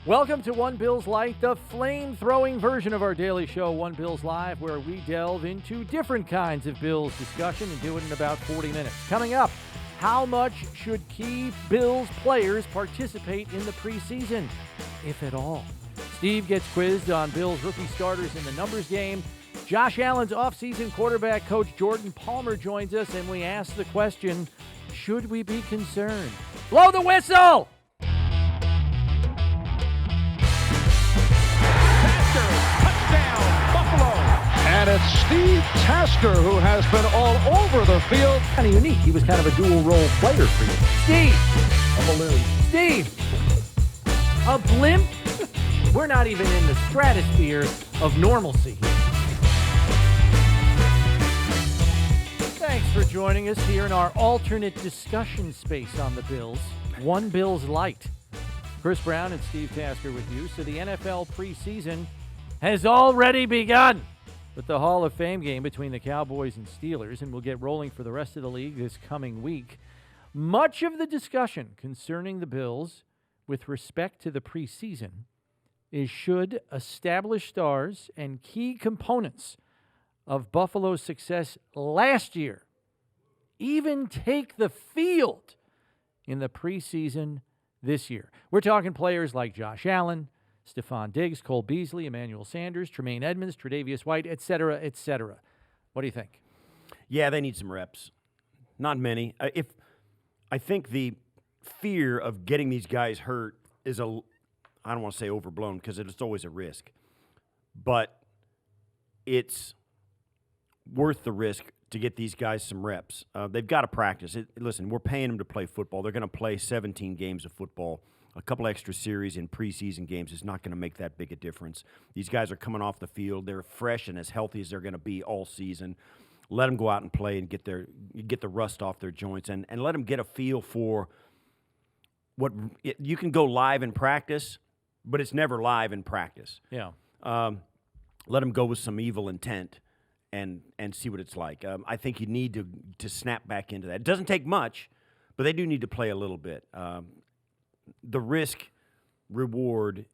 Welcome to One Bills Lite, the flame-throwing version of our daily show, One Bills Live, where we delve into different kinds of Bills discussion and do it in about 40 minutes. Coming up, how much should key Bills players participate in the preseason, if at all? Steve gets quizzed on Bills rookie starters in the numbers game. Josh Allen's offseason quarterback coach Jordan Palmer joins us, and we ask the question, should we be concerned? Blow the whistle! And it's Steve Tasker who has been all over the field. Kind of unique. He was kind of a dual-role player for you. Steve! A balloon. Steve! A blimp? We're not even in the stratosphere of normalcy. Thanks for joining us here in our alternate discussion space on the Bills. One Bills Lite. Chris Brown and Steve Tasker with you. So the NFL preseason has already begun with the Hall of Fame game between the Cowboys and Steelers, and we'll get rolling for the rest of the league this coming week. Much of the discussion concerning the Bills with respect to the preseason is should established stars and key components of Buffalo's success last year even take the field in the preseason this year. We're talking players like Josh Allen, Stephon Diggs, Cole Beasley, Emmanuel Sanders, Tremaine Edmonds, Tre'Davious White, et cetera, et cetera. What do you think? Yeah, they need some reps. Not many. I think the fear of getting these guys hurt is I don't want to say overblown because it's always a risk, but it's worth the risk to get these guys some reps. They've got to practice. Listen, we're paying them to play football. They're going to play 17 games of football. A couple extra series in preseason games is not going to make that big a difference. These guys are coming off the field. They're fresh and as healthy as they're going to be all season. Let them go out and play and get the rust off their joints and let them get a feel for what you can go live in practice, but it's never live in practice. Yeah. Let them go with some evil intent and see what it's like. I think you need to snap back into that. It doesn't take much, but they do need to play a little bit. The risk-reward,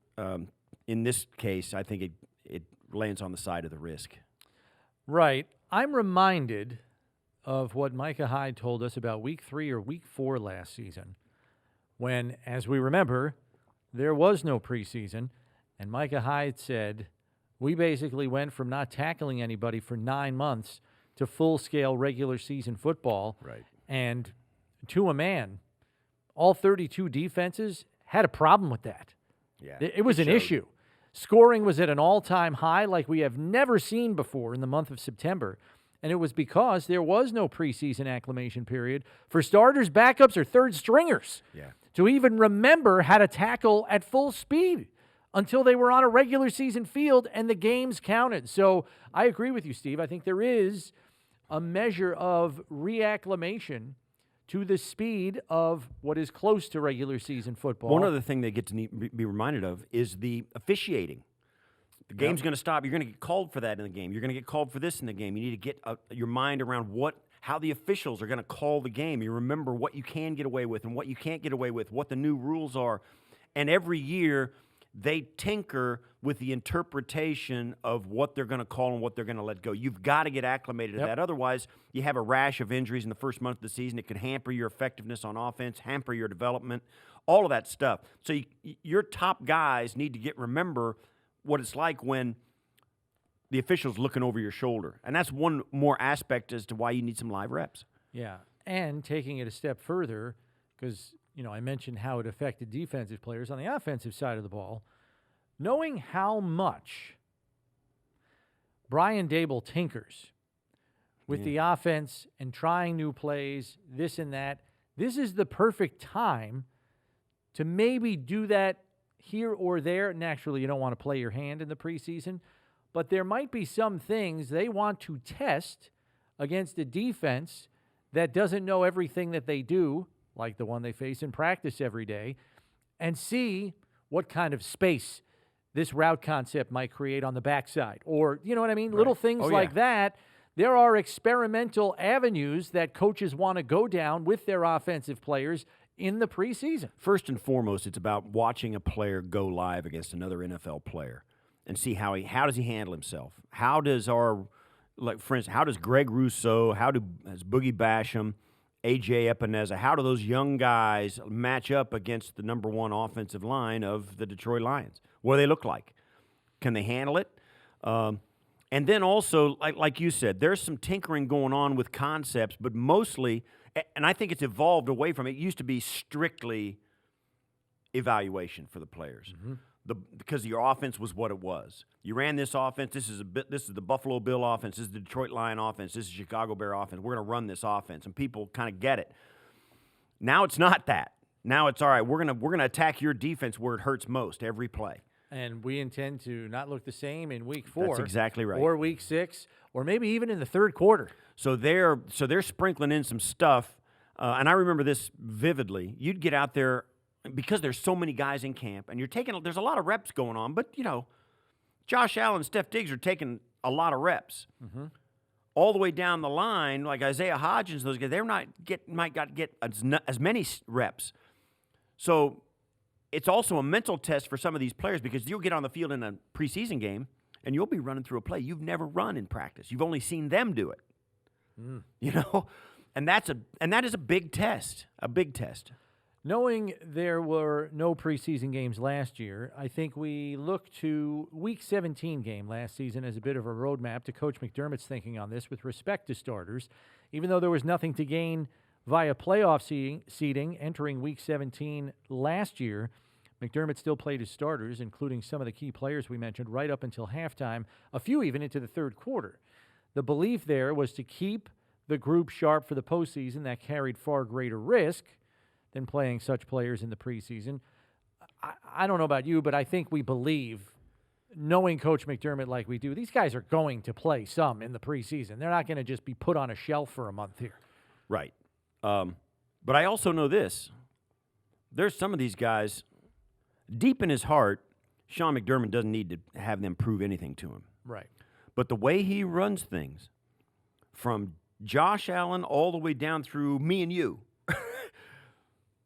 in this case, I think it lands on the side of the risk. Right. I'm reminded of what Micah Hyde told us about week 3 or week 4 last season when, as we remember, there was no preseason, and Micah Hyde said, we basically went from not tackling anybody for 9 months to full-scale regular season football. Right. And to a man, all 32 defenses had a problem with that. Yeah, it was an issue. Scoring was at an all-time high like we have never seen before in the month of September. And it was because there was no preseason acclimation period for starters, backups, or third stringers to even remember how to tackle at full speed until they were on a regular season field and the games counted. So I agree with you, Steve. I think there is a measure of reacclimation to the speed of what is close to regular season football. One other thing they get to be reminded of is the officiating. The game's going to stop. You're going to get called for that in the game. You're going to get called for this in the game. You need to get your mind around how the officials are going to call the game. You remember what you can get away with and what you can't get away with, what the new rules are. And every year they tinker with the interpretation of what they're going to call and what they're going to let go. You've got to get acclimated to that. Otherwise, you have a rash of injuries in the first month of the season. It could hamper your effectiveness on offense, hamper your development, all of that stuff. So your top guys need to remember what it's like when the official's looking over your shoulder. And that's one more aspect as to why you need some live reps. Yeah, and taking it a step further, because I mentioned how it affected defensive players on the offensive side of the ball. Knowing how much Brian Daboll tinkers with the offense and trying new plays, this and that, this is the perfect time to maybe do that here or there. Naturally, you don't want to play your hand in the preseason, but there might be some things they want to test against a defense that doesn't know everything that they do, like the one they face in practice every day, and see what kind of space this route concept might create on the backside. Or, you know what I mean? Right. Little things like that. There are experimental avenues that coaches want to go down with their offensive players in the preseason. First and foremost, it's about watching a player go live against another NFL player and see how does he handle himself. How does for instance, how does Greg Rousseau, has Boogie Basham, A.J. Epineza, how do those young guys match up against the number one offensive line of the Detroit Lions? What do they look like? Can they handle it? And then also, like you said, there's some tinkering going on with concepts, but mostly, and I think it's evolved away from it. It used to be strictly evaluation for the players. Mm-hmm. Because your offense was what it was. You ran this offense. This is the Buffalo Bill offense. This is the Detroit Lion offense. This is Chicago Bear offense. We're going to run this offense, and people kind of get it. Now it's not that. Now it's all right. We're gonna attack your defense where it hurts most every play. And we intend to not look the same in week 4. That's exactly right. Or week 6, or maybe even in the third quarter. So they're sprinkling in some stuff, and I remember this vividly. You'd get out there. Because there's so many guys in camp, and there's a lot of reps going on, but, Josh Allen and Steph Diggs are taking a lot of reps. Mm-hmm. All the way down the line, like Isaiah Hodgins, those guys, might not get as many reps. So it's also a mental test for some of these players because you'll get on the field in a preseason game, and you'll be running through a play you've never run in practice. You've only seen them do it. And that is a big test, Knowing there were no preseason games last year, I think we look to Week 17 game last season as a bit of a roadmap to Coach McDermott's thinking on this with respect to starters. Even though there was nothing to gain via playoff seeding entering Week 17 last year, McDermott still played his starters, including some of the key players we mentioned, right up until halftime, a few even into the third quarter. The belief there was to keep the group sharp for the postseason that carried far greater risk than playing such players in the preseason. I don't know about you, but I think we believe, knowing Coach McDermott like we do, these guys are going to play some in the preseason. They're not going to just be put on a shelf for a month here. Right. But I also know this. There's some of these guys, deep in his heart, Sean McDermott doesn't need to have them prove anything to him. Right. But the way he runs things, from Josh Allen all the way down through me and you,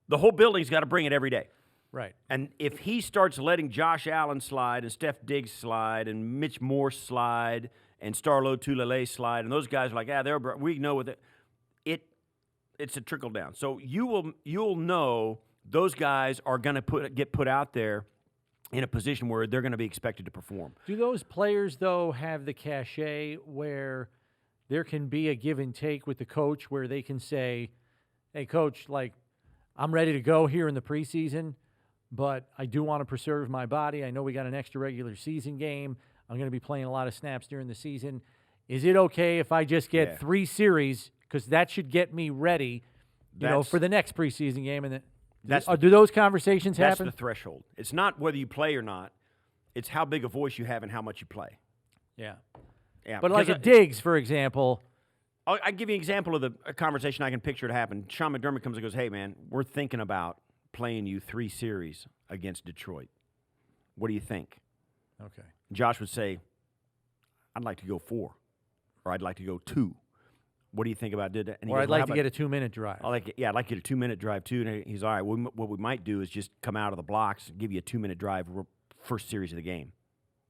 the whole building's got to bring it every day. Right. And if he starts letting Josh Allen slide and Steph Diggs slide and Mitch Morse slide and Starlo Tulele slide, and those guys are like, we know with it's a trickle down. So you'll know those guys are going to get put out there in a position where they're going to be expected to perform. Do those players, though, have the cachet where there can be a give and take with the coach where they can say, hey, coach, I'm ready to go here in the preseason, but I do want to preserve my body. I know we got an extra regular season game. I'm going to be playing a lot of snaps during the season. Is it okay if I just get 3 series, because that should get me ready, for the next preseason game? And do those conversations happen? That's the threshold. It's not whether you play or not. It's how big a voice you have and how much you play. Yeah. Yeah. But like a Diggs, for example. I'll give you an example of a conversation I can picture to happen. Sean McDermott comes and goes, hey, man, we're thinking about playing you 3 series against Detroit. What do you think? Okay. Josh would say, I'd like to go 4, or I'd like to go 2. What do you think about that? Or I'd like to get a 2-minute drive. I'd like to get a 2-minute drive, too. And he's, all right, what we might do is just come out of the blocks and give you a 2-minute drive first series of the game.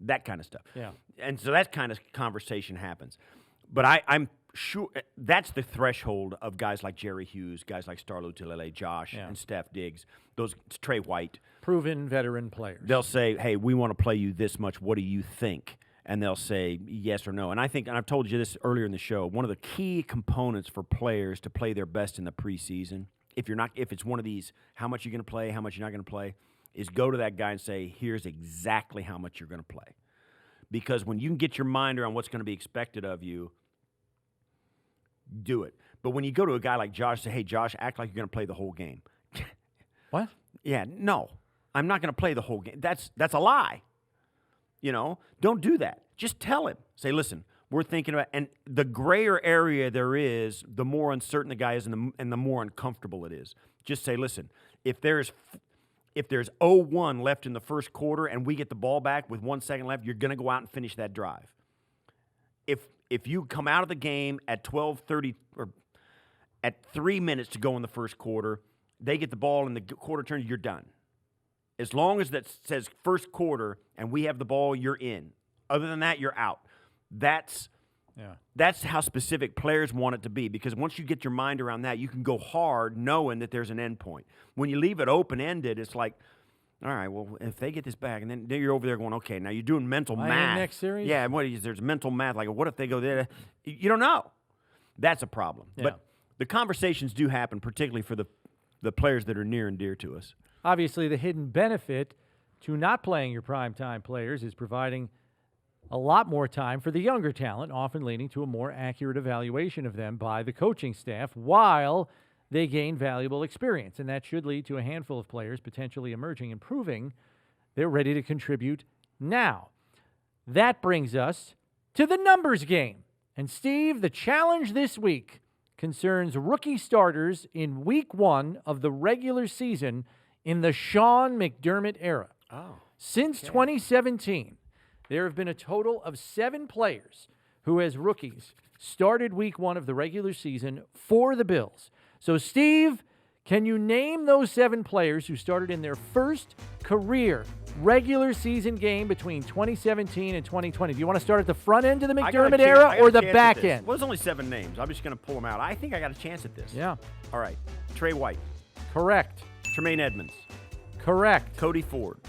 That kind of stuff. Yeah. And so that kind of conversation happens. But I'm sure that's the threshold of guys like Jerry Hughes, guys like Starlo Tulele, Josh, and Steph Diggs, Trey White. Proven veteran players. They'll say, hey, we want to play you this much. What do you think? And they'll say yes or no. And I think, and I've told you this earlier in the show, one of the key components for players to play their best in the preseason, if it's one of these, how much you're going to play, how much you're not going to play, is go to that guy and say, here's exactly how much you're going to play. Because when you can get your mind around what's going to be expected of you, do it. But when you go to a guy like Josh, say, hey, Josh, act like you're going to play the whole game. What? Yeah, no. I'm not going to play the whole game. That's a lie. Don't do that. Just tell him. Say, listen, we're thinking about, and the grayer area there is, the more uncertain the guy is and the more uncomfortable it is. Just say, listen, if there's 0-1 left in the first quarter and we get the ball back with 1 second left, you're going to go out and finish that drive. If you come out of the game at 12:30 or at 3 minutes to go in the first quarter, they get the ball in the quarter turn, you're done. As long as that says first quarter and we have the ball, you're in. Other than that, you're out. That's how specific players want it to be, because once you get your mind around that, you can go hard knowing that there's an end point. When you leave it open-ended, it's like, all right, well, if they get this back, and then you're over there going, okay, now you're doing mental math. Next series? Yeah, there's mental math. Like, what if they go there? You don't know. That's a problem. Yeah. But the conversations do happen, particularly for the players that are near and dear to us. Obviously, the hidden benefit to not playing your primetime players is providing a lot more time for the younger talent, often leading to a more accurate evaluation of them by the coaching staff while they gain valuable experience. And that should lead to a handful of players potentially emerging and proving they're ready to contribute now. That brings us to the numbers game. And Steve, the challenge this week concerns rookie starters in week 1 of the regular season in the Sean McDermott era. Since 2017, there have been a total of 7 players who, as rookies, started week 1 of the regular season for the Bills. So, Steve, can you name those 7 players who started in their first career regular season game between 2017 and 2020? Do you want to start at the front end of the McDermott era or the back end? Well, there's only 7 names. I'm just going to pull them out. I think I got a chance at this. Yeah. All right. Trey White. Correct. Tremaine Edmonds. Correct. Cody Ford.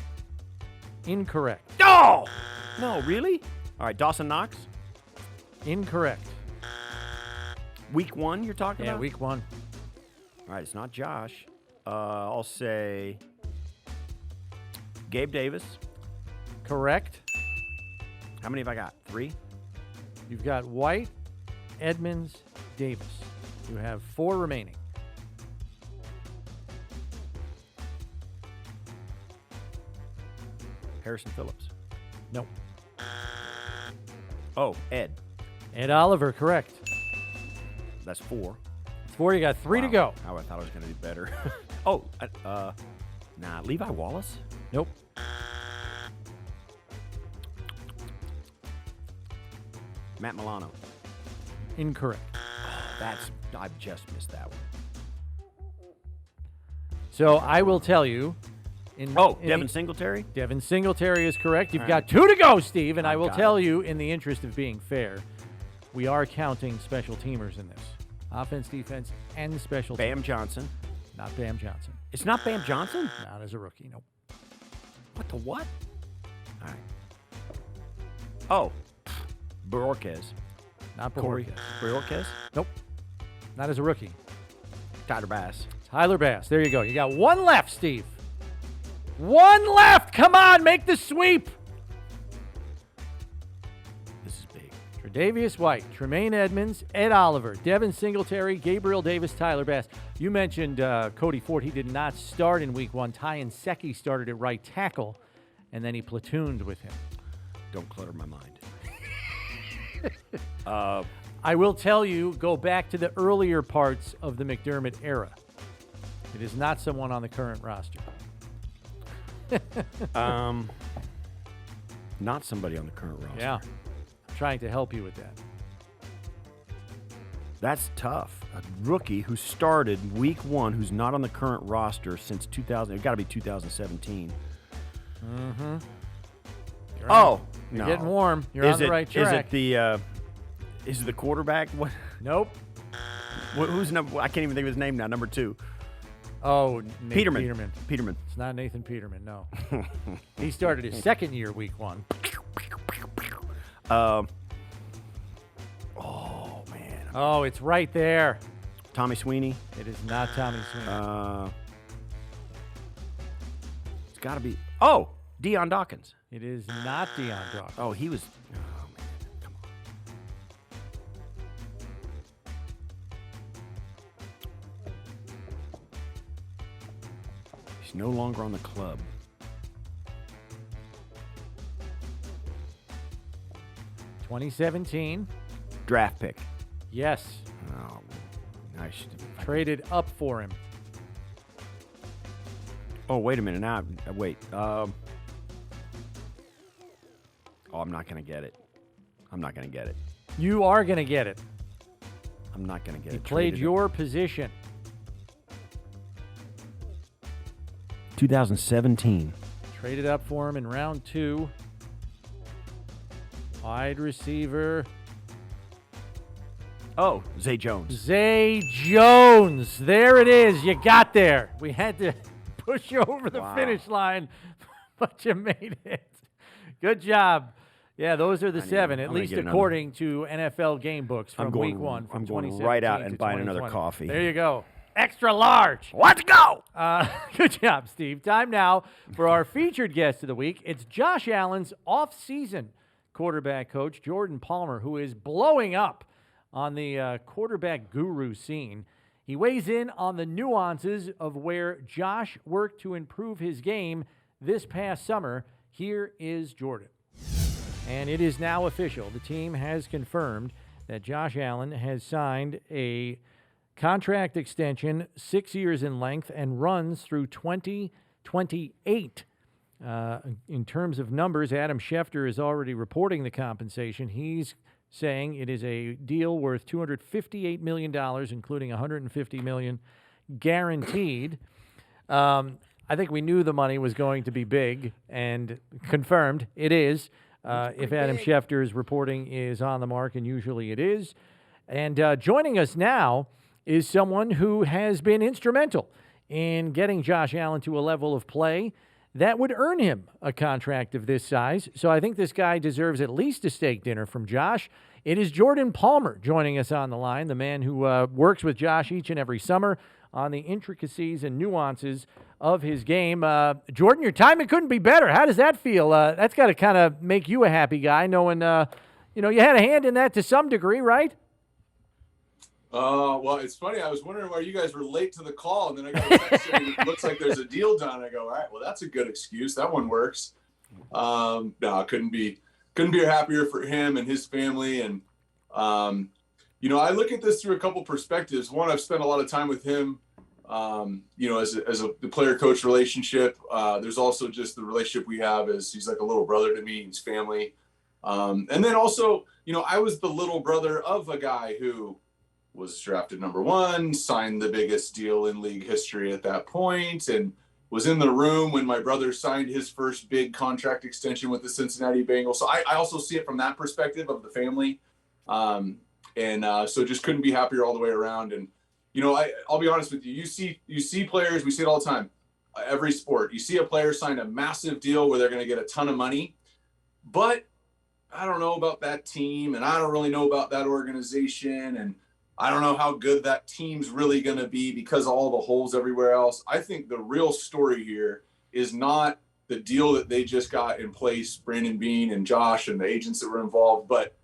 Incorrect. Oh! No, really? All right. Dawson Knox. Incorrect. Week 1 you're talking about? Yeah, week 1. All right. It's not Josh. I'll say Gabe Davis. Correct. How many have I got? 3? You've got White, Edmonds, Davis. You have 4 remaining. Harrison Phillips. Nope. Oh, Ed. Ed Oliver, correct. That's 4. 4, you got 3 to go. Oh, I thought I was going to do better. Levi Wallace? Nope. Matt Milano. Incorrect. I've just missed that one. So I will tell you. Devin Singletary? Devin Singletary is correct. You've got 2 to go, Steve, and I will tell you, in the interest of being fair, we are counting special teamers in this. Offense, defense, and special teams. Bam Johnson. Not Bam Johnson. It's not Bam Johnson? Not as a rookie, nope. What the what? All right. Oh, Bororquez. Not Corey Bororquez. Bororquez? Nope. Not as a rookie. Tyler Bass. Tyler Bass. There you go. You got 1 left, Steve. 1 left. Come on, make the sweep. This is big. Tre'Davious White, Tremaine Edmonds, Ed Oliver, Devin Singletary, Gabriel Davis, Tyler Bass. You mentioned Cody Ford. He did not start in week 1. Ty Nsekhe started at right tackle, and then he platooned with him. Don't clutter my mind. I will tell you, go back to the earlier parts of the McDermott era. It is not someone on the current roster. Not somebody on the current roster. Yeah. I'm trying to help you with that. That's tough. A rookie who started week 1, who's not on the current roster since 2000. It's got to be 2017. Mm-hmm. You're getting warm. You're on the right track. Is it the quarterback? What? Nope. Who's number? I can't even think of his name now. Number 2. Oh, Peterman. It's not Nathan Peterman, no. He started his second year, week 1. Oh, man. Oh, it's right there. Tommy Sweeney. It is not Tommy Sweeney. It's got to be. Deion Dawkins. It is not Deion Dawkins. Oh, he was. Oh, man. Come on. He's no longer on the club. $2017. Draft pick. Yes. Oh, nice. Traded up for him. Oh, wait a minute. Now, wait. I'm not going to get it. You are going to get it. I'm not going to get He it. played your position. 2017. Traded up for him in round 2. Wide receiver. Oh, Zay Jones. Zay Jones. There it is. You got there. We had to push you over the finish line, but you made it. Good job. Yeah, those are the 7, at least according to NFL game books from week 1. I'm going right out and buying another coffee. There you go. Extra large. Let's go. Good job, Steve. Time now for our featured guest of the week. It's Josh Allen's off-season quarterback coach, Jordan Palmer, who is blowing up on the quarterback guru scene. He weighs in on the nuances of where Josh worked to improve his game this past summer. Here is Jordan. And it is now official. The team has confirmed that Josh Allen has signed a contract extension, 6 years in length, and runs through 2028. In terms of numbers, Adam Schefter is already reporting the compensation. He's saying it is a deal worth $258 million, including $150 million guaranteed. I think we knew the money was going to be big, and confirmed it is. If Adam Schefter's reporting is on the mark, and usually it is. And joining us now is someone who has been instrumental in getting Josh Allen to a level of play that would earn him a contract of this size. So I think this guy deserves at least a steak dinner from Josh. It is Jordan Palmer joining us on the line, the man who works with Josh each and every summer on the intricacies and nuances of his game. Jordan, your timing couldn't be better. How does that feel? That's got to kind of make you a happy guy, knowing you had a hand in that to some degree, right? Well, it's funny. I was wondering why you guys were late to the call, and then I got a text saying it looks like there's a deal done. I go, all right, well, that's a good excuse. That one works. No, couldn't be happier for him and his family. And I look at this through a couple perspectives. One, I've spent a lot of time with him. As the player-coach relationship. There's also just the relationship we have as he's like a little brother to me, he's family. And then also, I was the little brother of a guy who was drafted number 1, signed the biggest deal in league history at that point, and was in the room when my brother signed his first big contract extension with the Cincinnati Bengals. So I also see it from that perspective of the family. So just couldn't be happier all the way around. And I'll be honest with you. You see players. We see it all the time. Every sport, you see a player sign a massive deal where they're going to get a ton of money, but I don't know about that team, and I don't really know about that organization, and I don't know how good that team's really going to be because of all the holes everywhere else. I think the real story here is not the deal that they just got in place, Brandon Beane and Josh and the agents that were involved, but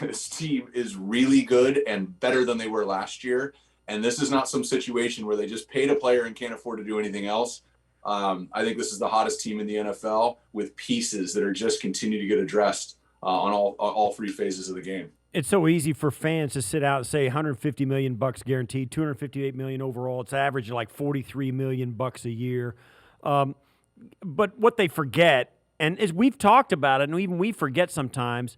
this team is really good and better than they were last year. And this is not some situation where they just paid a player and can't afford to do anything else. I think this is the hottest team in the NFL with pieces that are just continue to get addressed on all 3 phases of the game. It's so easy for fans to sit out and say $150 million guaranteed, $258 million overall. It's average like $43 million a year. But what they forget, and as we've talked about it, and even we forget sometimes,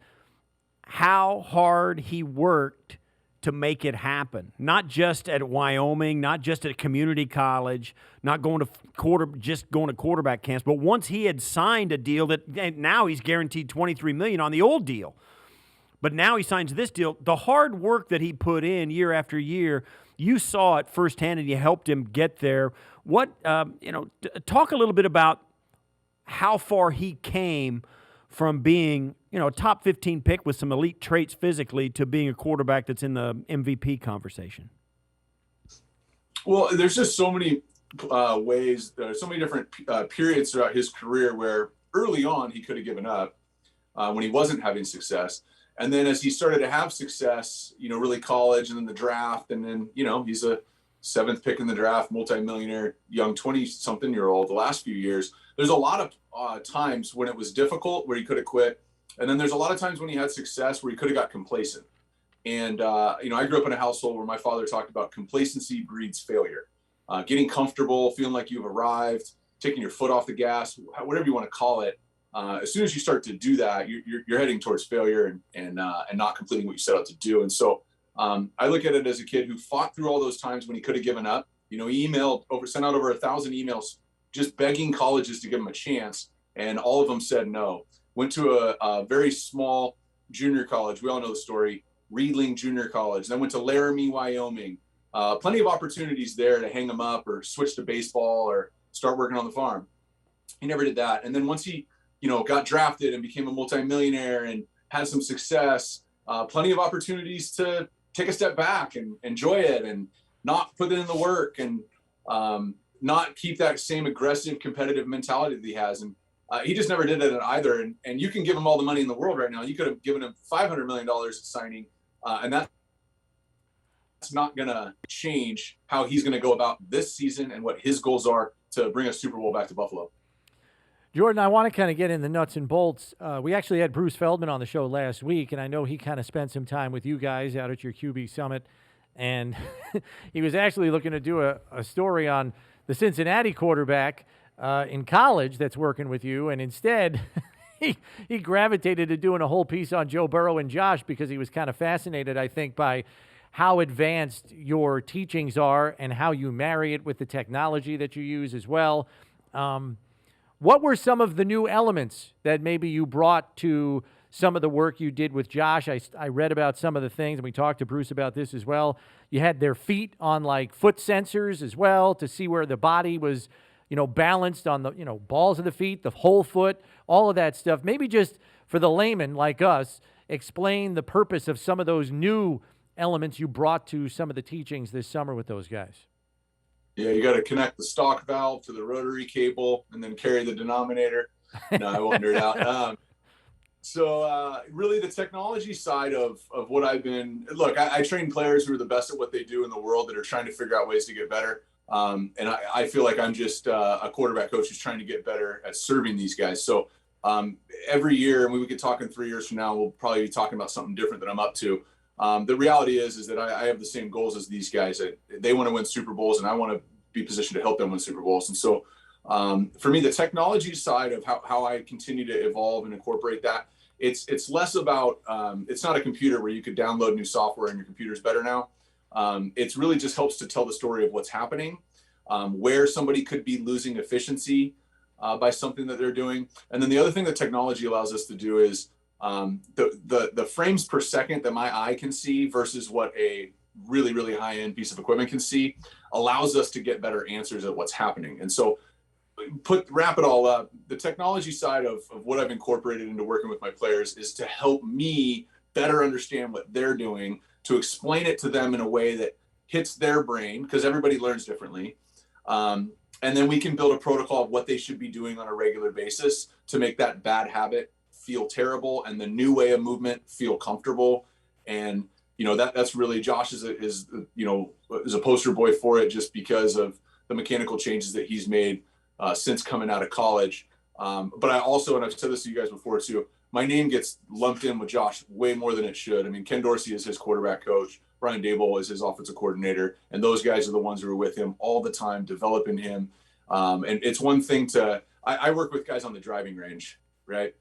how hard he worked to make it happen. Not just at Wyoming, not just at community college, not going to quarterback camps, but once he had signed a deal that now he's guaranteed $23 million on the old deal. But now he signs this deal. The hard work that he put in year after year, you saw it firsthand, and you helped him get there. Talk a little bit about how far he came from being, a top 15 pick with some elite traits physically to being a quarterback that's in the MVP conversation. Well, there's just so many ways, so many different periods throughout his career where early on he could have given up when he wasn't having success. And then as he started to have success, really college and then the draft, and then, he's a 7th pick in the draft, multimillionaire, young 20-something-year-old the last few years. There's a lot of times when it was difficult where he could have quit. And then there's a lot of times when he had success where he could have got complacent. And, I grew up in a household where my father talked about complacency breeds failure. Getting comfortable, feeling like you've arrived, taking your foot off the gas, whatever you want to call it. As soon as you start to do that, you're heading towards failure and not completing what you set out to do. And so I look at it as a kid who fought through all those times when he could have given up. He sent out over 1,000 emails just begging colleges to give him a chance, and all of them said no. Went to a very small junior college. We all know the story, Reedling Junior College. Then went to Laramie, Wyoming. Plenty of opportunities there to hang him up or switch to baseball or start working on the farm. He never did that. And then once he, got drafted and became a multimillionaire and had some success, plenty of opportunities to take a step back and enjoy it and not put in the work and not keep that same aggressive competitive mentality that he has. And he just never did it either. And you can give him all the money in the world right now. You could have given him $500 million at signing, and that's not going to change how he's going to go about this season and what his goals are to bring a Super Bowl back to Buffalo. Jordan, I want to kind of get in the nuts and bolts. We actually had Bruce Feldman on the show last week, and I know he kind of spent some time with you guys out at your QB Summit, and he was actually looking to do a story on the Cincinnati quarterback in college that's working with you, and instead he gravitated to doing a whole piece on Joe Burrow and Josh because he was kind of fascinated, I think, by how advanced your teachings are and how you marry it with the technology that you use as well. What were some of the new elements that maybe you brought to some of the work you did with Josh? I read about some of the things, and we talked to Bruce about this as well. You had their feet on like foot sensors as well to see where the body was, balanced on the, balls of the feet, the whole foot, all of that stuff. Maybe just for the layman like us, explain the purpose of some of those new elements you brought to some of the teachings this summer with those guys. Yeah, you got to connect the stock valve to the rotary cable and then carry the denominator. No, I won't nerd out. So really the technology side of what I've been, look, I train players who are the best at what they do in the world that are trying to figure out ways to get better. And I feel like I'm just a quarterback coach who's trying to get better at serving these guys. So every year, and we could talk in 3 years from now, we'll probably be talking about something different that I'm up to. The reality is that I have the same goals as these guys. They want to win Super Bowls, and I want to be positioned to help them win Super Bowls. And so for me, the technology side of how I continue to evolve and incorporate that, it's less about, it's not a computer where you could download new software and your computer's better now. It's really just helps to tell the story of what's happening, where somebody could be losing efficiency by something that they're doing. And then the other thing that technology allows us to do is the frames per second that my eye can see versus what a really, really high-end piece of equipment can see allows us to get better answers at what's happening. And so wrap it all up, the technology side of what I've incorporated into working with my players is to help me better understand what they're doing, to explain it to them in a way that hits their brain, because everybody learns differently. And then we can build a protocol of what they should be doing on a regular basis to make that bad habit feel terrible and the new way of movement feel comfortable. And that's really Josh is a poster boy for it, just because of the mechanical changes that he's made since coming out of college. But I also, and I've said this to you guys before too, my name gets lumped in with Josh way more than it should. I mean, Ken Dorsey is his quarterback coach, Brian Daboll is his offensive coordinator, and those guys are the ones who are with him all the time, developing him. And it's one thing I work with guys on the driving range, right?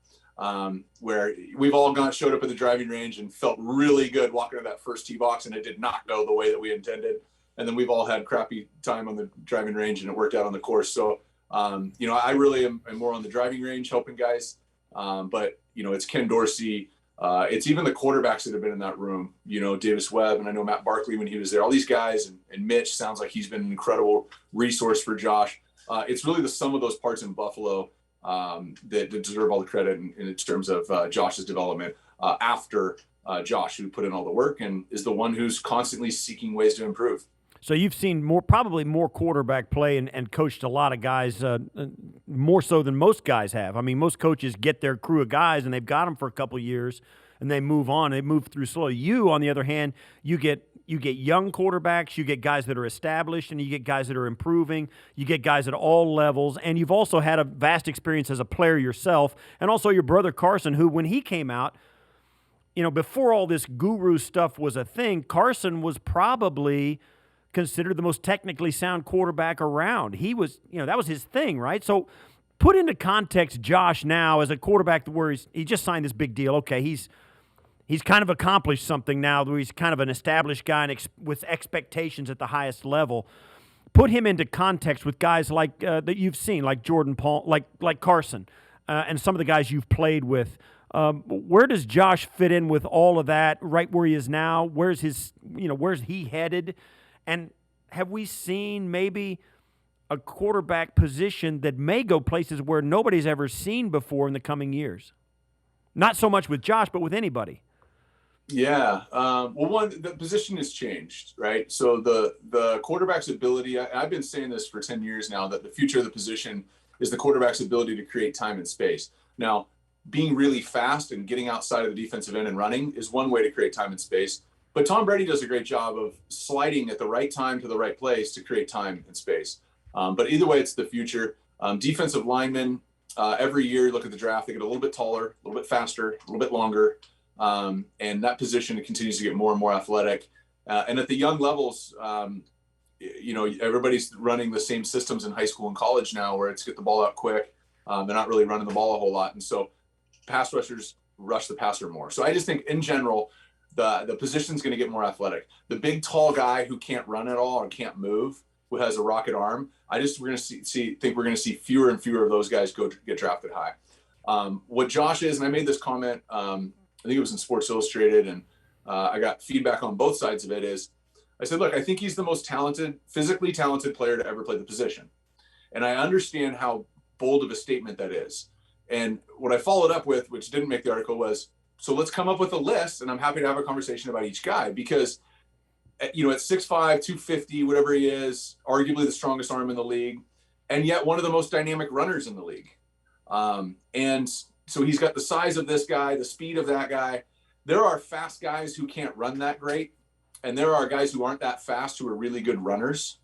Where we've all showed up at the driving range and felt really good walking to that first tee box, and it did not go the way that we intended. And then we've all had crappy time on the driving range and it worked out on the course. So, I really am more on the driving range helping guys. But it's Ken Dorsey. It's even the quarterbacks that have been in that room, Davis Webb, and I know Matt Barkley when he was there, all these guys, and Mitch sounds like he's been an incredible resource for Josh. It's really the sum of those parts in Buffalo that deserve all the credit in terms of Josh's development after Josh, who put in all the work and is the one who's constantly seeking ways to improve. So you've seen probably more quarterback play and coached a lot of guys, more so than most guys have. I mean, most coaches get their crew of guys and they've got them for a couple of years and they move on. They move through slowly. You, on the other hand, you get young quarterbacks, you get guys that are established, and you get guys that are improving. You get guys at all levels, and you've also had a vast experience as a player yourself, and also your brother Carson, who, when he came out, before all this guru stuff was a thing, Carson was probably considered the most technically sound quarterback around. He was, that was his thing, right? So put into context Josh now as a quarterback where he just signed this big deal. Okay, he's kind of accomplished something now where he's kind of an established guy and with expectations at the highest level. put him into context with guys like that you've seen, like Jordan Paul, like Carson, and some of the guys you've played with. Where does Josh fit in with all of that? Right where he is now? Where's he headed? And have we seen maybe a quarterback position that may go places where nobody's ever seen before in the coming years? Not so much with Josh, but with anybody. Yeah. Well, the position has changed, right? So the quarterback's ability, I've been saying this for 10 years now, that the future of the position is the quarterback's ability to create time and space. Now, being really fast and getting outside of the defensive end and running is one way to create time and space. But Tom Brady does a great job of sliding at the right time to the right place to create time and space. But either way, it's the future. Defensive linemen, every year you look at the draft, they get a little bit taller, a little bit faster, a little bit longer. And that position continues to get more and more athletic. And at the young levels, everybody's running the same systems in high school and college now, where it's get the ball out quick. They're not really running the ball a whole lot. And so pass rushers rush the passer more. So I just think in general, the position's going to get more athletic. The big, tall guy who can't run at all or can't move, who has a rocket arm, we're going to see fewer and fewer of those guys get drafted high. What Josh is, and I made this comment, I think it was in Sports Illustrated, and I got feedback on both sides of it, is I said, look, I think he's the most physically talented player to ever play the position. And I understand how bold of a statement that is. And what I followed up with, which didn't make the article, was, so let's come up with a list, and I'm happy to have a conversation about each guy, because at 6'5", 250, whatever he is, arguably the strongest arm in the league, and yet one of the most dynamic runners in the league. And so he's got the size of this guy, the speed of that guy. There are fast guys who can't run that great, and there are guys who aren't that fast who are really good runners.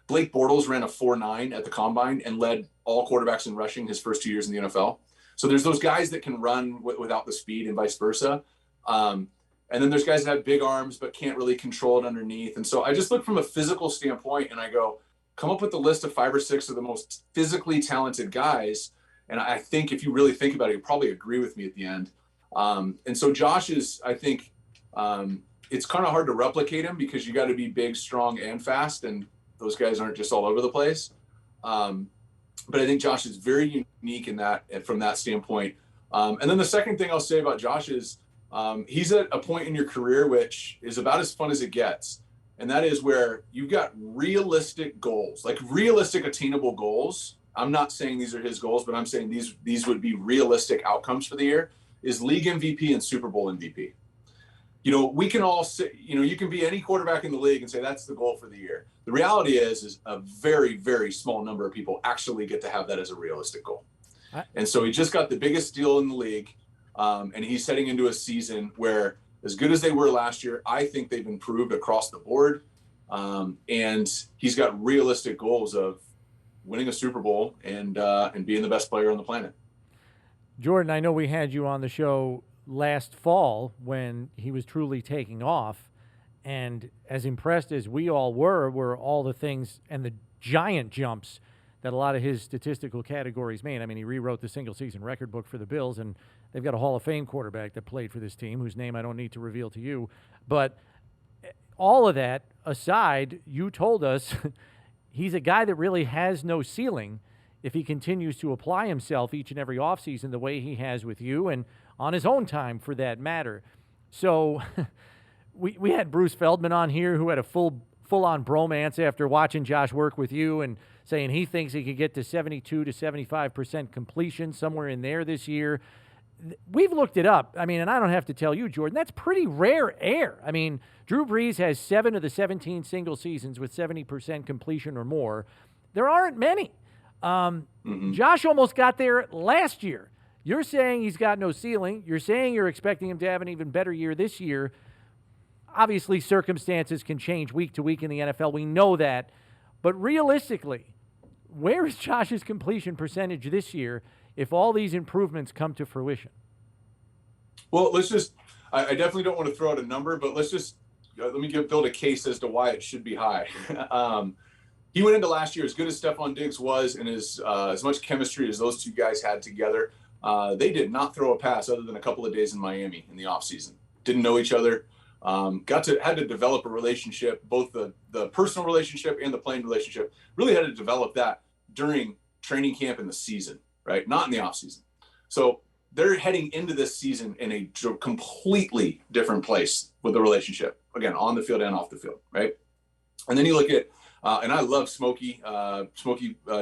Blake Bortles ran a 4.9 at the combine and led all quarterbacks in rushing his first 2 years in the NFL. So there's those guys that can run without the speed and vice versa. And then there's guys that have big arms but can't really control it underneath. And so I just look from a physical standpoint and I go, come up with a list of 5 or 6 of the most physically talented guys. And I think if you really think about it, you'll probably agree with me at the end. And so Josh is, I think, it's kind of hard to replicate him because you got to be big, strong, and fast. And those guys aren't just all over the place. But I think Josh is very unique in that, from that standpoint. And then the second thing I'll say about Josh is he's at a point in your career which is about as fun as it gets. And that is where you've got realistic goals, like realistic attainable goals. I'm not saying these are his goals, but I'm saying these would be realistic outcomes for the year, is league MVP and Super Bowl MVP. We can all say, you can be any quarterback in the league and say that's the goal for the year. The reality is a very, very small number of people actually get to have that as a realistic goal. And so he just got the biggest deal in the league, and he's heading into a season where, as good as they were last year, I think they've improved across the board. And he's got realistic goals of winning a Super Bowl and being the best player on the planet. Jordan, I know we had you on the show last fall when he was truly taking off, and as impressed as we all were all the things and the giant jumps that a lot of his statistical categories made. I mean, he rewrote the single-season record book for the Bills, and they've got a Hall of Fame quarterback that played for this team, whose name I don't need to reveal to you. But all of that aside, you told us he's a guy that really has no ceiling if he continues to apply himself each and every offseason the way he has with you and on his own time, for that matter. So we had Bruce Feldman on here, who had a full-on bromance after watching Josh work with you and saying he thinks he could get to 72 to 75% completion, somewhere in there this year. We've looked it up. I mean, and I don't have to tell you, Jordan, that's pretty rare air. I mean, Drew Brees has 7 of the 17 single seasons with 70% completion or more. There aren't many. Josh almost got there last year. You're saying he's got no ceiling. You're saying you're expecting him to have an even better year this year. Obviously, circumstances can change week to week in the NFL. We know that. But realistically, where is Josh's completion percentage this year if all these improvements come to fruition? Well, I definitely don't want to throw out a number, but let me build a case as to why it should be high. He went into last year, as good as Stephon Diggs was, and as much chemistry as those two guys had together. They did not throw a pass other than a couple of days in Miami in the offseason. Didn't know each other. Had to develop a relationship, both the personal relationship and the playing relationship. Really had to develop that during training camp and the season, right? Not in the off season. So they're heading into this season in a completely different place with the relationship, again, on the field and off the field, right? And then you look at, and I love Smokey.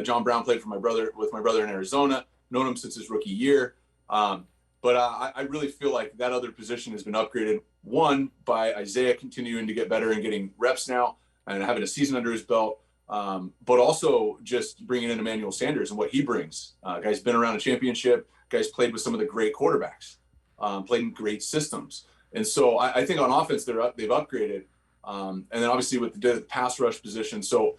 John Brown played with my brother in Arizona, known him since his rookie year. But I really feel like that other position has been upgraded, one, by Isaiah continuing to get better and getting reps now and having a season under his belt, but also just bringing in Emmanuel Sanders and what he brings. Guy's been around a championship. Guy's played with some of the great quarterbacks, played in great systems. And so I think on offense, they've upgraded. And then obviously with the pass rush position, so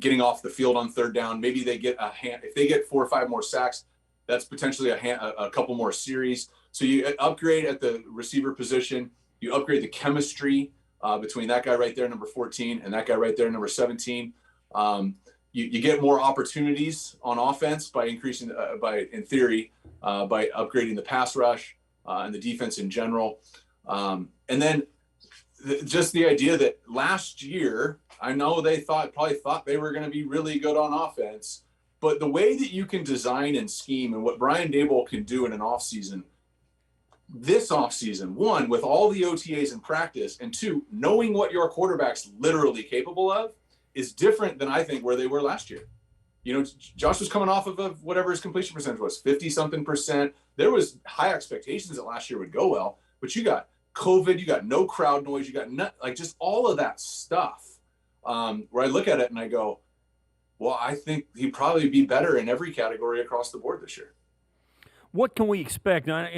getting off the field on third down, maybe they get if they get 4 or 5 more sacks, that's potentially a couple more series. So you upgrade at the receiver position. You upgrade the chemistry between that guy right there, number 14, and that guy right there, number 17. You get more opportunities on offense by increasing, in theory, by upgrading the pass rush and the defense in general. And then just the idea that last year, I know they probably thought they were going to be really good on offense. But the way that you can design and scheme and what Brian Daboll can do in an offseason, this offseason, one, with all the OTAs in practice, and two, knowing what your quarterback's literally capable of is different than I think where they were last year. You know, Josh was coming off of whatever his completion percentage was, 50-something%. There was high expectations that last year would go well, but you got COVID, you got no crowd noise, you got just all of that stuff where I look at it and I go, well, I think he'd probably be better in every category across the board this year. What can we expect? Now,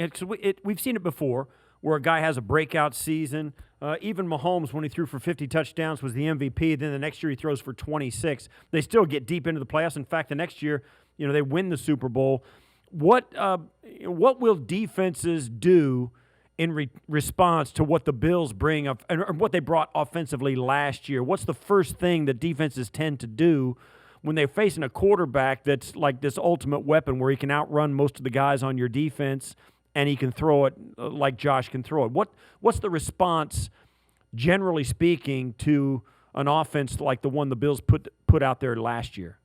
we've seen it before where a guy has a breakout season. Even Mahomes, when he threw for 50 touchdowns, was the MVP. Then the next year he throws for 26. They still get deep into the playoffs. In fact, the next year, they win the Super Bowl. What will defenses do in response to what the Bills bring or what they brought offensively last year? What's the first thing that defenses tend to do when they're facing a quarterback that's like this ultimate weapon where he can outrun most of the guys on your defense and he can throw it like Josh can throw it? What's the response, generally speaking, to an offense like the one the Bills put out there last year?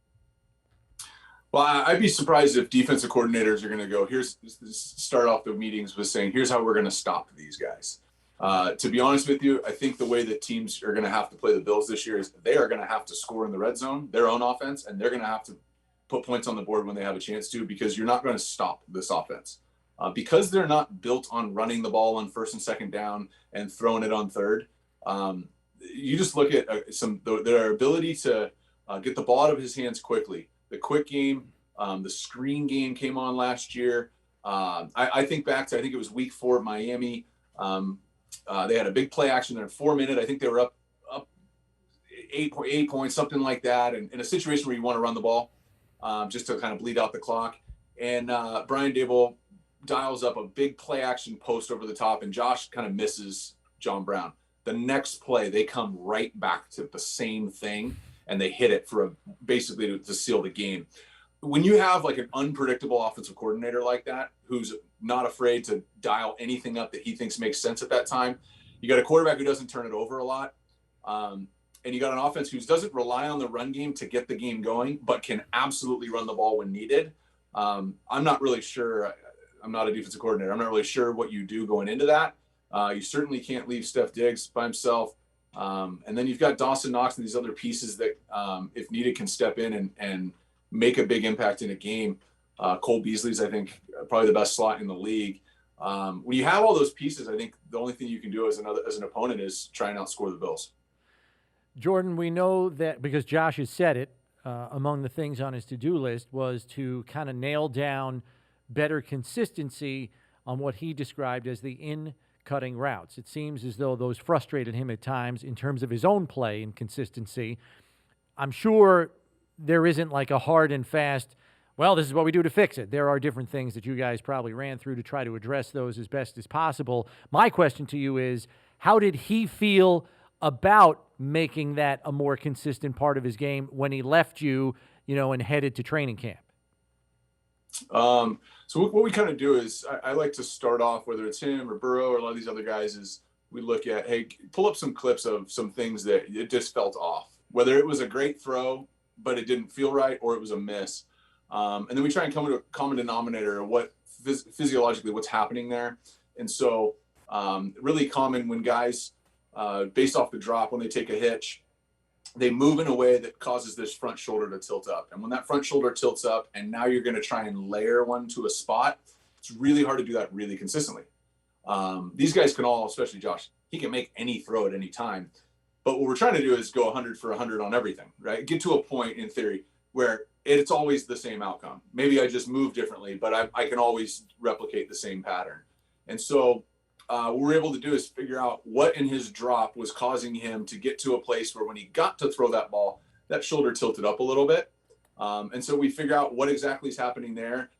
Well, I'd be surprised if defensive coordinators are going to go, start off the meetings with saying, here's how we're going to stop these guys. To be honest with you, I think the way that teams are going to have to play the Bills this year is they are going to have to score in the red zone, their own offense, and they're going to have to put points on the board when they have a chance to, because you're not going to stop this offense. Because they're not built on running the ball on first and second down and throwing it on third. You just look at their ability to get the ball out of his hands quickly. The quick game, the screen game came on last year. I think back to, I think it was week 4 at Miami. They had a big play action there in 4 minutes. I think they were up 8 points, something like that. And in a situation where you want to run the ball just to kind of bleed out the clock. And Brian Daboll dials up a big play action post over the top, and Josh kind of misses John Brown. The next play, they come right back to the same thing, and they hit it for basically to seal the game. When you have like an unpredictable offensive coordinator like that, who's not afraid to dial anything up that he thinks makes sense at that time, you got a quarterback who doesn't turn it over a lot, and you got an offense who doesn't rely on the run game to get the game going, but can absolutely run the ball when needed. I'm not really sure. I'm not a defensive coordinator. I'm not really sure what you do going into that. You certainly can't leave Steph Diggs by himself. And then you've got Dawson Knox and these other pieces that, if needed, can step in and make a big impact in a game. Cole Beasley's, I think, probably the best slot in the league. When you have all those pieces, I think the only thing you can do as an opponent is try and outscore the Bills. Jordan, we know that because Josh has said it, among the things on his to-do list was to kind of nail down better consistency on what he described as the in-cutting routes. It seems as though those frustrated him at times in terms of his own play and consistency. I'm sure there isn't like a hard and fast, well, this is what we do to fix it. There are different things that you guys probably ran through to try to address those as best as possible. My question to you is, how did he feel about making that a more consistent part of his game when he left you, and headed to training camp? So what we kind of do is I like to start off, whether it's him or Burrow or a lot of these other guys, is we look at, hey, pull up some clips of some things that it just felt off, whether it was a great throw, but it didn't feel right, or it was a miss. And then we try and come to a common denominator of what physiologically what's happening there. And so really common when guys, based off the drop, when they take a hitch, they move in a way that causes this front shoulder to tilt up. And when that front shoulder tilts up and now you're going to try and layer one to a spot, it's really hard to do that really consistently. These guys can all, especially Josh, he can make any throw at any time. But what we're trying to do is go 100 for 100 on everything, right? Get to a point in theory where it's always the same outcome. Maybe I just move differently, but I can always replicate the same pattern. And so what we're able to do is figure out what in his drop was causing him to get to a place where when he got to throw that ball, that shoulder tilted up a little bit. And so we figure out what exactly is happening there,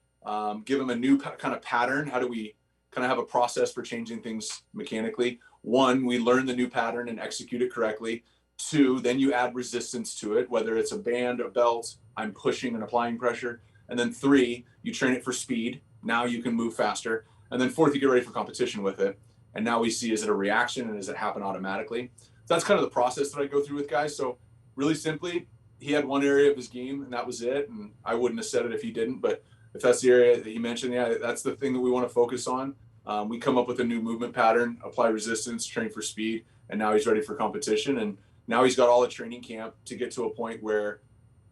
give him a new kind of pattern. How do we kind of have a process for changing things mechanically? One, we learn the new pattern and execute it correctly. Two, then you add resistance to it, whether it's a band, a belt, I'm pushing and applying pressure. And then three, you train it for speed. Now you can move faster. And then fourth, you get ready for competition with it. And now we see, is it a reaction and does it happen automatically? So that's kind of the process that I go through with guys. So really simply, he had one area of his game and that was it. And I wouldn't have said it if he didn't, but if that's the area that he mentioned, yeah, that's the thing that we want to focus on. We come up with a new movement pattern, apply resistance, train for speed, and now he's ready for competition. And now he's got all the training camp to get to a point where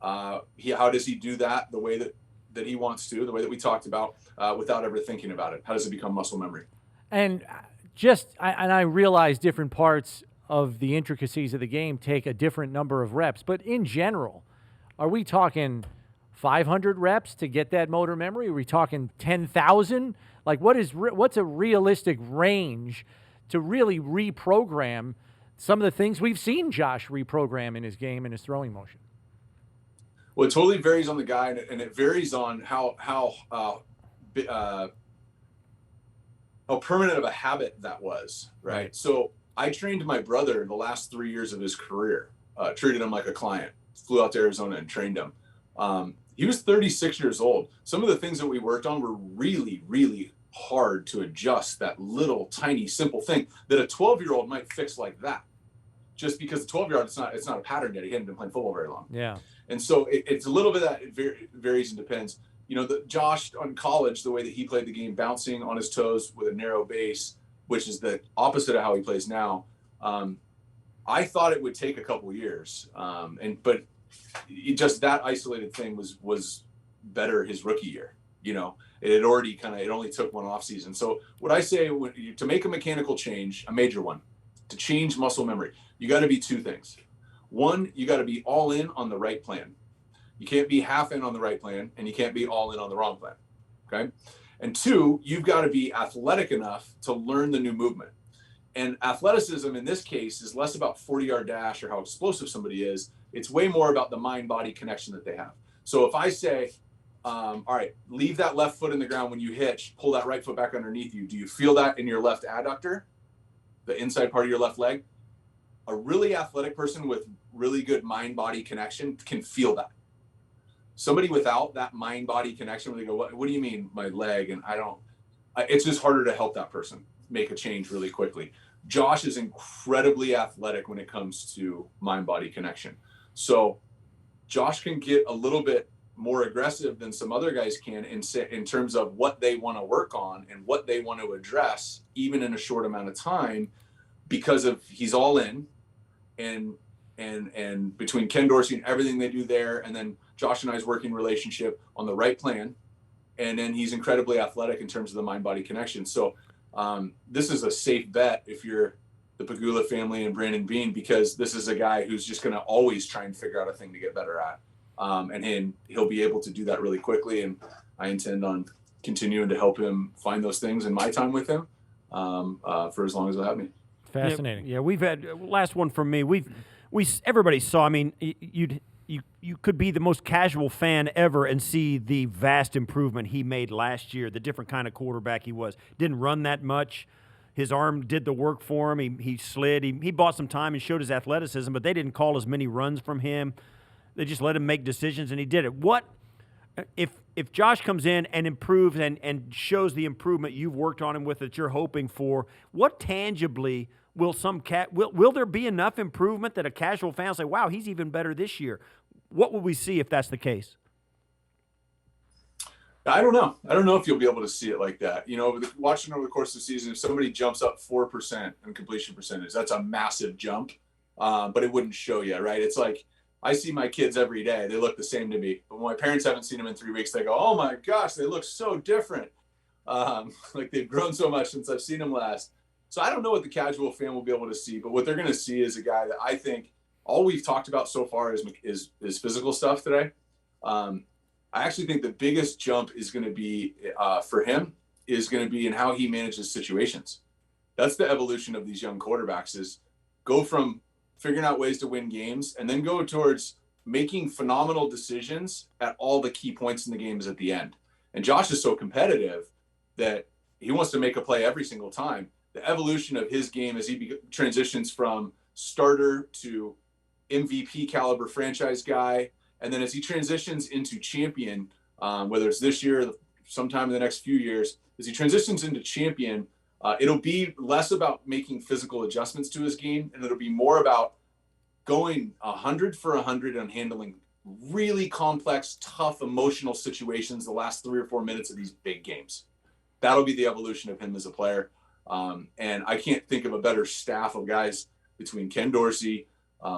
how does he do that the way that he wants to, the way that we talked about, without ever thinking about it? How does it become muscle memory? And I realize different parts of the intricacies of the game take a different number of reps, but in general, are we talking 500 reps to get that motor memory? Are we talking 10,000? Like, what's a realistic range to really reprogram some of the things we've seen Josh reprogram in his game and his throwing motion? Well, it totally varies on the guy, and it varies on how permanent of a habit that was, right? So I trained my brother the last 3 years of his career, treated him like a client, flew out to Arizona and trained him. He was 36 years old. Some of the things that we worked on were really, really hard to adjust, that little tiny simple thing that a 12-year-old might fix like that. Just because the 12-year-old, it's not a pattern yet. He hadn't been playing football very long. Yeah. And so it's a little bit that it varies and depends. You know, Josh on college, the way that he played the game, bouncing on his toes with a narrow base, which is the opposite of how he plays now. I thought it would take a couple years, but just that isolated thing was better his rookie year. You know, it only took one off season. So what I say, to make a mechanical change, a major one, to change muscle memory, you got to be two things. One, you got to be all in on the right plan. You can't be half in on the right plan, and you can't be all in on the wrong plan. Okay. And two, you've got to be athletic enough to learn the new movement. And athleticism in this case is less about 40-yard dash or how explosive somebody is. It's way more about the mind-body connection that they have. So if I say, all right, leave that left foot in the ground when you hitch, pull that right foot back underneath you. Do you feel that in your left adductor, the inside part of your left leg? A really athletic person with really good mind-body connection can feel that. Somebody without that mind-body connection, where they go, what do you mean, my leg? And it's just harder to help that person make a change really quickly. Josh is incredibly athletic when it comes to mind-body connection. So Josh can get a little bit more aggressive than some other guys can in terms of what they want to work on and what they want to address, even in a short amount of time, because of he's all in, and between Ken Dorsey and everything they do there, and then Josh and I's working relationship on the right plan, and then he's incredibly athletic in terms of the mind-body connection. So this is a safe bet if you're the Pagula family and Brandon Bean, because this is a guy who's just going to always try and figure out a thing to get better at. And he'll be able to do that really quickly. And I intend on continuing to help him find those things in my time with him for as long as he'll have me. Fascinating. Yeah, we've had last one from me. Everybody saw. I mean, you could be the most casual fan ever and see the vast improvement he made last year. The different kind of quarterback he was. Didn't run that much. His arm did the work for him. He slid. He bought some time and showed his athleticism, but they didn't call as many runs from him. They just let him make decisions, and he did it. What if Josh comes in and improves and shows the improvement you've worked on him with that you're hoping for? What tangibly will there be enough improvement that a casual fan will say, wow, he's even better this year? What will we see if that's the case? I don't know. I don't know if you'll be able to see it like that. Watching over the course of the season, if somebody jumps up 4% in completion percentage, that's a massive jump. But it wouldn't show you, right? It's like I see my kids every day. They look the same to me. But when my parents haven't seen them in 3 weeks, they go, oh my gosh, they look so different. Like they've grown so much since I've seen them last. So I don't know what the casual fan will be able to see, but what they're going to see is a guy that I think all we've talked about so far is physical stuff today. I actually think the biggest jump is going to be for him is going to be in how he manages situations. That's the evolution of these young quarterbacks is go from figuring out ways to win games and then go towards making phenomenal decisions at all the key points in the games at the end. And Josh is so competitive that he wants to make a play every single time. The evolution of his game as he transitions from starter to MVP caliber franchise guy, and then as he transitions into champion, whether it's this year or sometime in the next few years, as he transitions into champion, it'll be less about making physical adjustments to his game, and it'll be more about going 100 for 100 on handling really complex, tough, emotional situations the last 3 or 4 minutes of these big games. That'll be the evolution of him as a player. And I can't think of a better staff of guys between Ken Dorsey,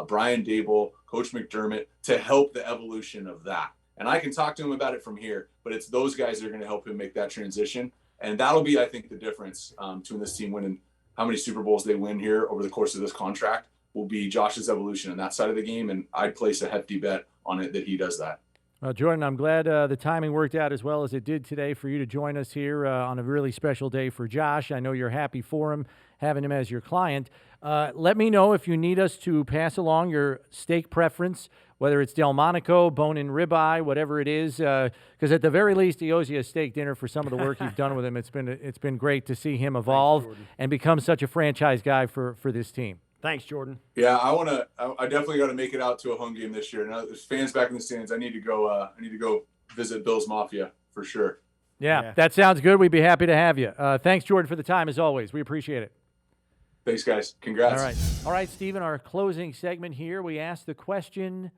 Brian Dable, Coach McDermott to help the evolution of that. And I can talk to him about it from here, but it's those guys that are going to help him make that transition. And that'll be, I think, the difference between this team winning how many Super Bowls they win here over the course of this contract will be Josh's evolution on that side of the game. And I'd place a hefty bet on it that he does that. Well, Jordan, I'm glad the timing worked out as well as it did today for you to join us here on a really special day for Josh. I know you're happy for him, having him as your client. Let me know if you need us to pass along your steak preference, whether it's Delmonico, bone-in ribeye, whatever it is, because at the very least, he owes you a steak dinner for some of the work you've done with him. It's been great to see him evolve and become such a franchise guy for this team. Thanks, Jordan. Yeah, I definitely got to make it out to a home game this year. Now there's fans back in the stands. I need to go visit Bills Mafia for sure. Yeah, that sounds good. We'd be happy to have you. Thanks, Jordan, for the time as always. We appreciate it. Thanks, guys. Congrats. All right, Stephen, our closing segment here, we ask the question,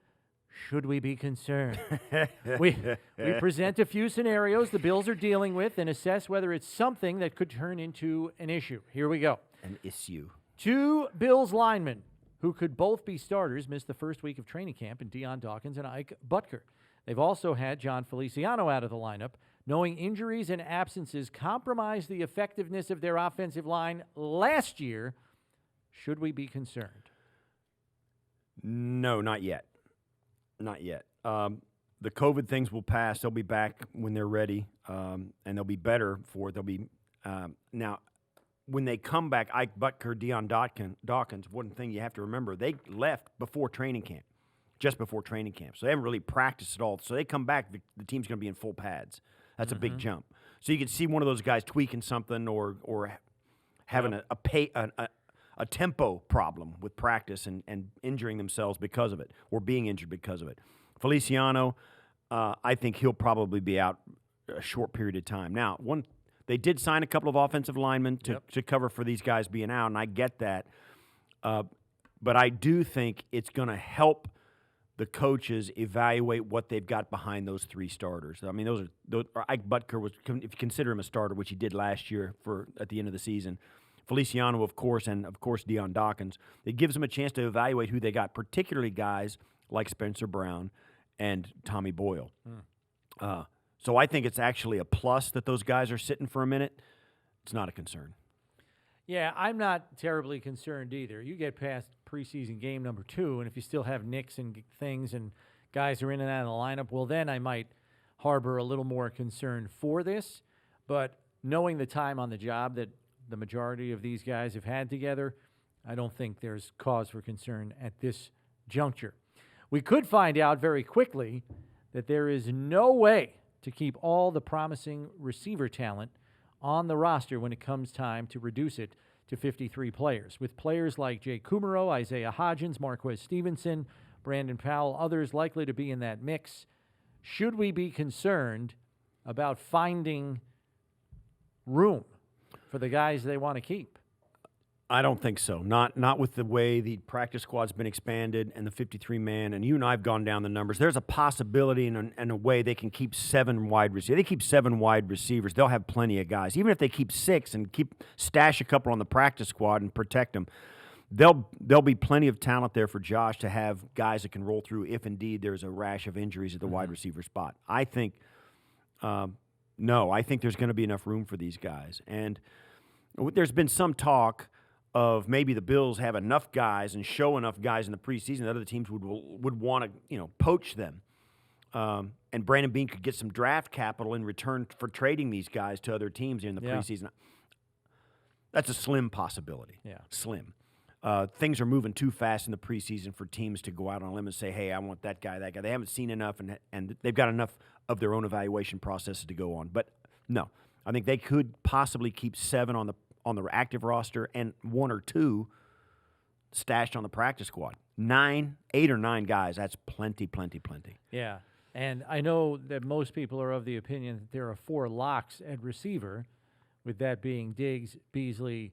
should we be concerned? we present a few scenarios the Bills are dealing with and assess whether it's something that could turn into an issue. Here we go. An issue. 2 Bills linemen who could both be starters missed the first week of training camp in Deion Dawkins and Ike Butker. They've also had John Feliciano out of the lineup, knowing injuries and absences compromised the effectiveness of their offensive line last year. Should we be concerned? No, not yet. Not yet. The COVID things will pass. They'll be back when they're ready, and they'll be better for it. They'll be now. When they come back, Ike Butker, Deion Dawkins, one thing you have to remember, they left before training camp, just before training camp. So they haven't really practiced at all. So they come back, the team's going to be in full pads. That's a big jump. So you can see one of those guys tweaking something or having a tempo problem with practice and injuring themselves because of it or being injured because of it. Feliciano, I think he'll probably be out a short period of time. Now, they did sign a couple of offensive linemen to cover for these guys being out, and I get that. But I do think it's going to help the coaches evaluate what they've got behind those 3 starters. I mean, those are Ike Butker was, if you consider him a starter, which he did last year at the end of the season. Feliciano, of course, and of course Deion Dawkins. It gives them a chance to evaluate who they got, particularly guys like Spencer Brown and Tommy Boyle. So I think it's actually a plus that those guys are sitting for a minute. It's not a concern. Yeah, I'm not terribly concerned either. You get past preseason game number 2, and if you still have nicks and things and guys are in and out of the lineup, well, then I might harbor a little more concern for this. But knowing the time on the job that the majority of these guys have had together, I don't think there's cause for concern at this juncture. We could find out very quickly that there is no way to keep all the promising receiver talent on the roster when it comes time to reduce it to 53 players. With players like Jay Kumaro, Isaiah Hodgins, Marquez Stevenson, Brandon Powell, others likely to be in that mix, should we be concerned about finding room for the guys they want to keep? I don't think so. Not with the way the practice squad's been expanded and the 53-man. And you and I have gone down the numbers. There's a possibility in a way they can keep 7 wide receivers. They keep 7 wide receivers. They'll have plenty of guys. Even if they keep 6 and stash a couple on the practice squad and protect them, there'll be plenty of talent there for Josh to have guys that can roll through if indeed there's a rash of injuries at the wide receiver spot. I think, I think there's going to be enough room for these guys. And there's been some talk of maybe the Bills have enough guys and show enough guys in the preseason that other teams would want to poach them, and Brandon Beane could get some draft capital in return for trading these guys to other teams in the preseason. That's a slim possibility. Yeah, slim. Things are moving too fast in the preseason for teams to go out on a limb and say, "Hey, I want that guy, that guy." They haven't seen enough, and they've got enough of their own evaluation processes to go on. But no, I think they could possibly keep 7 on the active roster and 1 or 2 stashed on the practice squad. 8 or 9 guys, that's plenty. Yeah, and I know that most people are of the opinion that there are 4 locks at receiver, with that being Diggs, Beasley,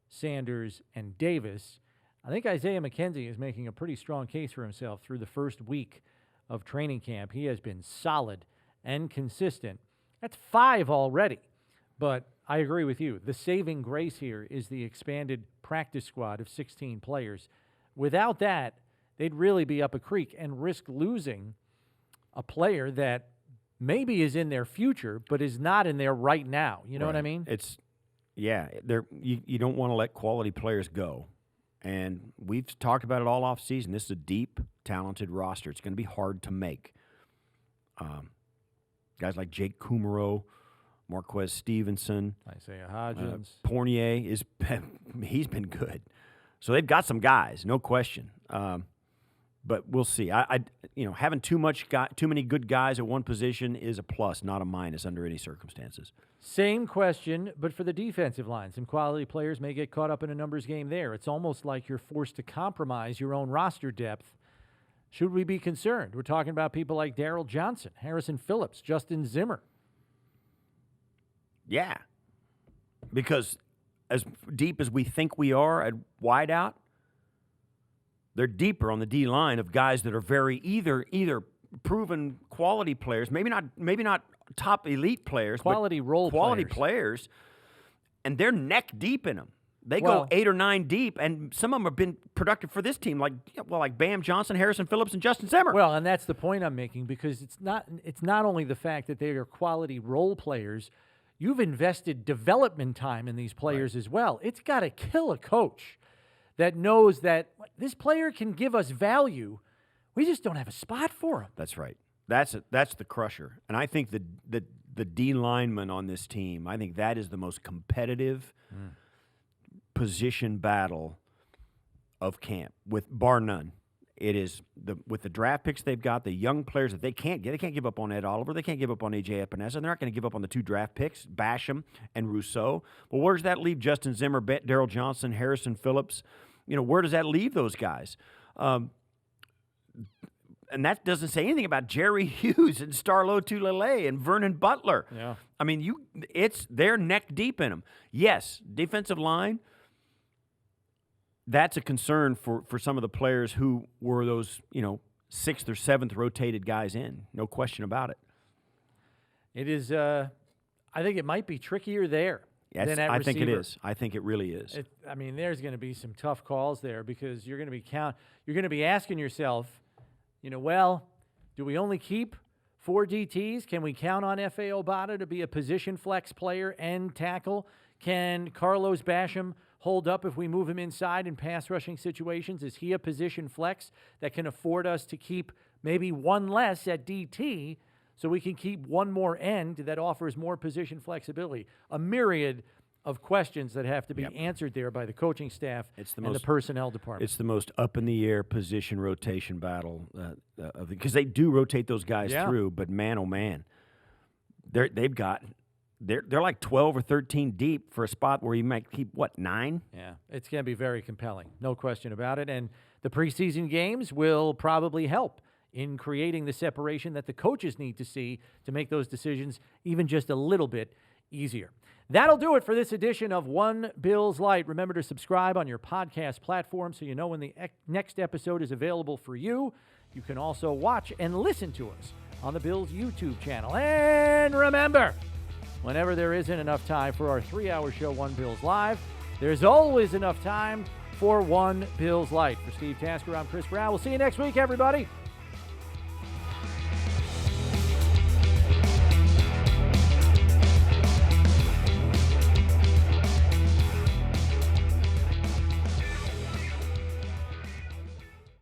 Sanders, and Davis. I think Isaiah McKenzie is making a pretty strong case for himself through the first week of training camp. He has been solid and consistent. That's 5 already, but I agree with you. The saving grace here is the expanded practice squad of 16 players. Without that, they'd really be up a creek and risk losing a player that maybe is in their future but is not in there right now. You know what I mean? You don't want to let quality players go. And we've talked about it all off season. This is a deep, talented roster. It's going to be hard to make. Guys like Jake Kumaro, Marquez Stevenson, Isaiah Hodgins, Fournier he's been good. So they've got some guys, no question. But we'll see. Having too many good guys at one position is a plus, not a minus under any circumstances. Same question, but for the defensive line. Some quality players may get caught up in a numbers game there. It's almost like you're forced to compromise your own roster depth. Should we be concerned? We're talking about people like Darryl Johnson, Harrison Phillips, Justin Zimmer. Yeah, because as deep as we think we are at wideout, they're deeper on the D line of guys that are very either proven quality players, maybe not top elite players, quality players, and they're neck deep in them. They go 8 or 9 deep, and some of them have been productive for this team, like Bam Johnson, Harrison Phillips, and Justin Zimmer. Well, and that's the point I'm making, because it's not only the fact that they are quality role players. You've invested development time in these players as well. It's got to kill a coach that knows that this player can give us value. We just don't have a spot for him. That's right. That's the crusher. And I think the D lineman on this team, I think that is the most competitive position battle of camp, with bar none. It is with the draft picks they've got, the young players that they can't get. They can't give up on Ed Oliver. They can't give up on A.J. Epinesa. They're not going to give up on the 2 draft picks, Basham and Rousseau. Well, where does that leave Justin Zimmer, Darryl Johnson, Harrison Phillips? Where does that leave those guys? And that doesn't say anything about Jerry Hughes and Starlo Tulele and Vernon Butler. Yeah. I mean, they're neck deep in them. Yes, defensive line. That's a concern for some of the players who were those, 6th or 7th rotated guys in. No question about it. It is, I think it might be trickier there than at receiver. I think it is. I think it really is. There's going to be some tough calls there, because you're going to be asking yourself, do we only keep 4 DTs? Can we count on F.A. Obata to be a position flex player and tackle? Can Carlos Basham hold up if we move him inside in pass rushing situations? Is he a position flex that can afford us to keep maybe 1 less at DT so we can keep 1 more end that offers more position flexibility? A myriad of questions that have to be answered there by the coaching staff and the personnel department. It's the most up-in-the-air position rotation battle because they do rotate those guys through, but man, oh man, they're like 12 or 13 deep for a spot where you might keep, 9? Yeah, it's going to be very compelling, no question about it. And the preseason games will probably help in creating the separation that the coaches need to see to make those decisions even just a little bit easier. That'll do it for this edition of One Bills Lite. Remember to subscribe on your podcast platform so you know when the next episode is available for you. You can also watch and listen to us on the Bills YouTube channel. And remember, whenever there isn't enough time for our 3-hour show, One Bills Live, there's always enough time for One Bills Lite. For Steve Tasker, I'm Chris Brown. We'll see you next week, everybody.